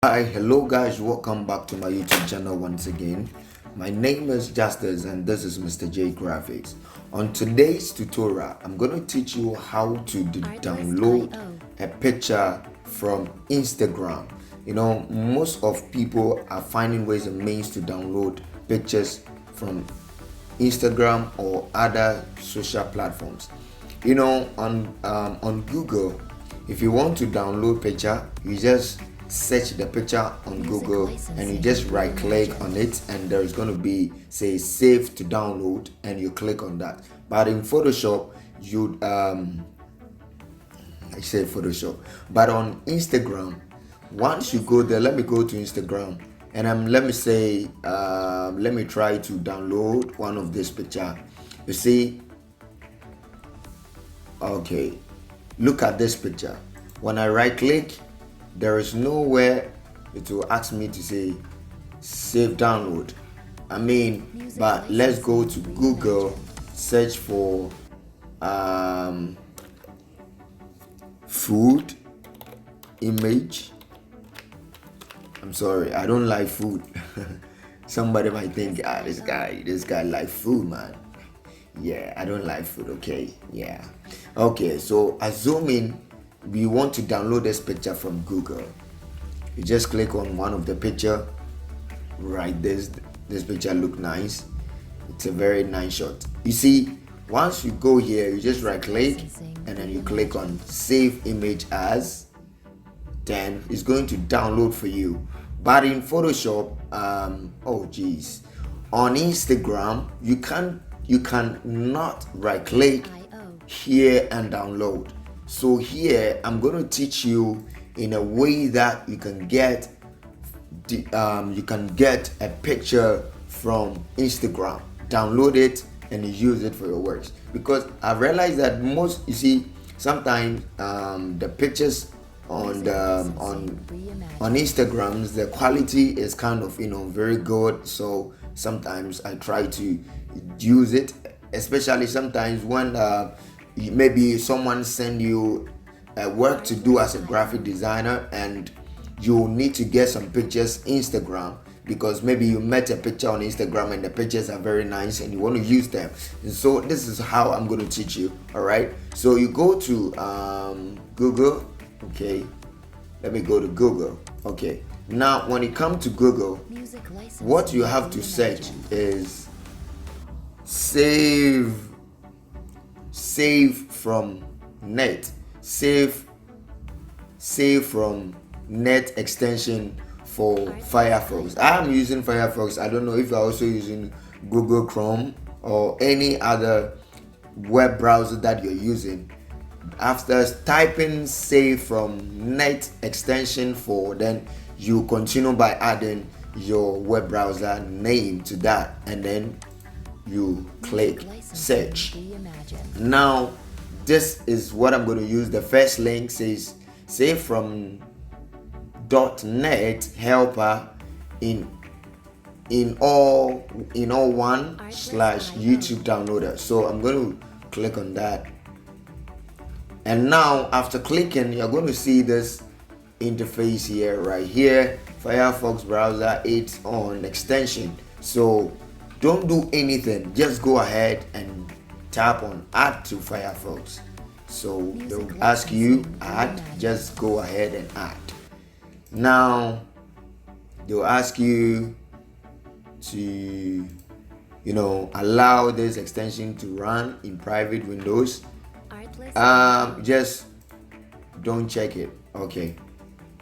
Hi, hello guys, welcome back to my YouTube channel once again. My name is Justice and this is Mr. J Graphics. On today's tutorial, I'm going to teach you how to download a picture from Instagram. You know, most of people are finding ways and means to download pictures from Instagram or other social platforms. You know, on Google, if you want to download picture, you just search the picture on Google and you just right click on it, and there is going to be say save to download, and you click on that. But in Photoshop, you I say Photoshop, but on Instagram, once you go there, let me go to Instagram and let me say let me try to download one of this picture. You see, okay, look at this picture. When I right click, there is nowhere it will ask me to say save download. But let's go to Google, search for food image. I'm sorry, I don't like food. Somebody might think, this guy like food, man. Yeah, I don't like food. Okay, yeah, okay. So assuming we want to download this picture from Google, you just click on one of the picture. Right, this picture look nice. It's a very nice shot. You see, once you go here, you just right click and then you click on save image as, then it's going to download for you. But in Photoshop, oh geez, on Instagram, you can not right click here and download. So here I'm going to teach you in a way that you can get a picture from Instagram, download it and use it for your works. Because I realized that you see, sometimes the pictures on Instagrams, the quality is kind of very good. So sometimes I try to use it, especially sometimes when maybe someone send you work to do as a graphic designer, and you need to get some pictures Instagram, because maybe you met a picture on Instagram and the pictures are very nice and you want to use them. And so this is how I'm going to teach you. All right, so you go to Google. Okay, let me go to Google. Okay, now when you come to Google, what you have to search is save from net, save from net extension for Firefox. I'm using Firefox. I don't know if you're also using Google Chrome or any other web browser that you're using. After typing save from net extension for, then you continue by adding your web browser name to that, and then you click search. Now this is what I'm going to use. The first link says save from .net helper in all one / YouTube downloader. So I'm going to click on that, and now after clicking, you're going to see this interface here, right here, Firefox browser 8 on extension. So don't do anything, just go ahead and tap on add to Firefox. So they'll ask you add, just go ahead and add. Now they'll ask you to allow this extension to run in private windows. Just don't check it. Okay,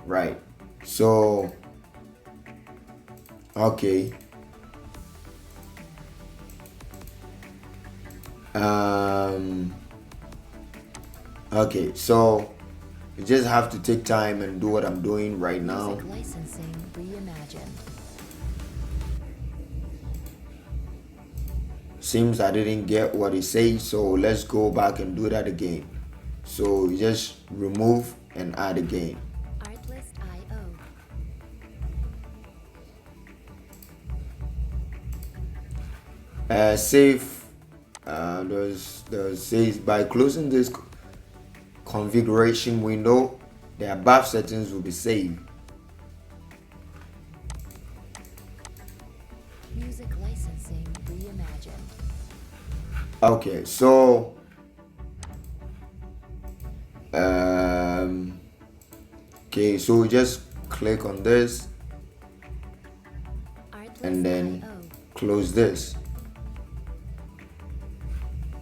right. So okay, okay, so you just have to take time and do what I'm doing right now. Seems I didn't get what it says, so let's go back and do that again. So you just remove and add again. Save. There's says by closing this configuration window, the above settings will be saved. Music licensing reimagined. Okay, so okay, so just click on this and then close this.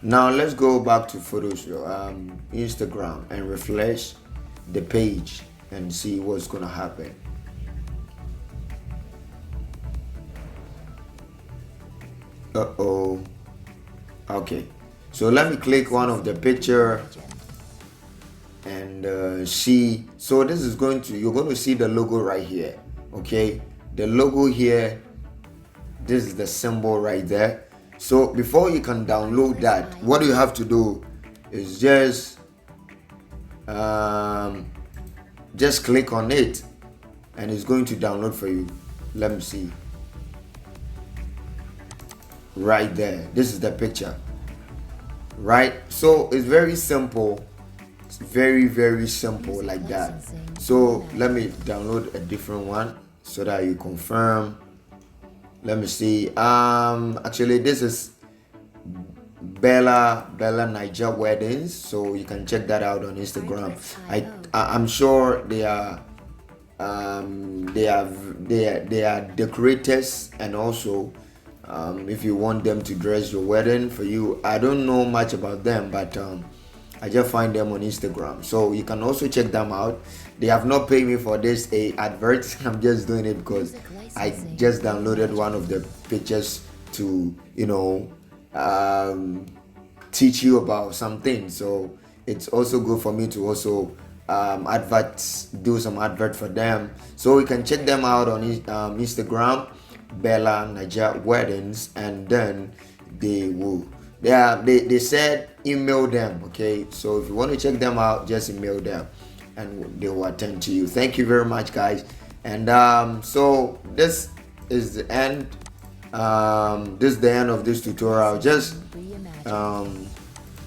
Now let's go back to Photoshop, Instagram, and refresh the page and see what's gonna happen. Okay, so let me click one of the picture and see. So this is you're going to see the logo right here. Okay, the logo here, this is the symbol right there. So before you can download that, what you have to do is just click on it and it's going to download for you. Let me see. Right there, this is the picture, right? So it's very simple. It's very simple like that. So let me download a different one so that you confirm. Let me see. Actually, this is Bella Niger Weddings, so you can check that out on Instagram. I'm sure they are decorators, and also if you want them to dress your wedding for you. I don't know much about them, but I just find them on Instagram, so you can also check them out. They have not paid me for this advert. I'm just doing it because I just downloaded one of the pictures to teach you about something. So it's also good for me to also do some advert for them. So you can check them out on Instagram, Bella Niger Weddings, and then they said email them. Okay, so if you want to check them out, just email them and they will attend to you. Thank you very much, guys. And so this is the end. This is the end of this tutorial. Just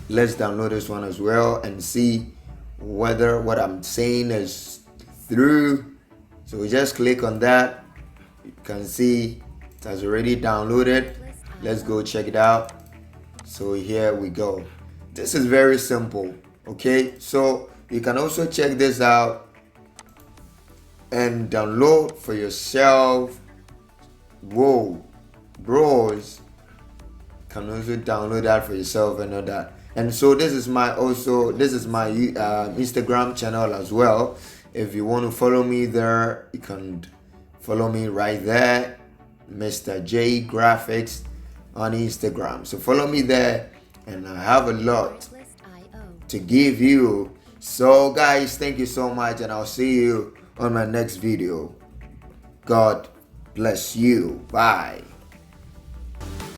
let's download this one as well and see whether what I'm saying is through. So we just click on that. You can see it has already downloaded. Let's go check it out. So here we go. This is very simple. Okay, so you can also check this out and download for yourself. Whoa, bros, can also download that for yourself and all that. And so this is my Instagram channel as well. If you want to follow me there, you can follow me right there, Mr. J Graphics on Instagram. So follow me there, and I have a lot to give you. So guys, thank you so much, and I'll see you on my next video. God bless you. Bye.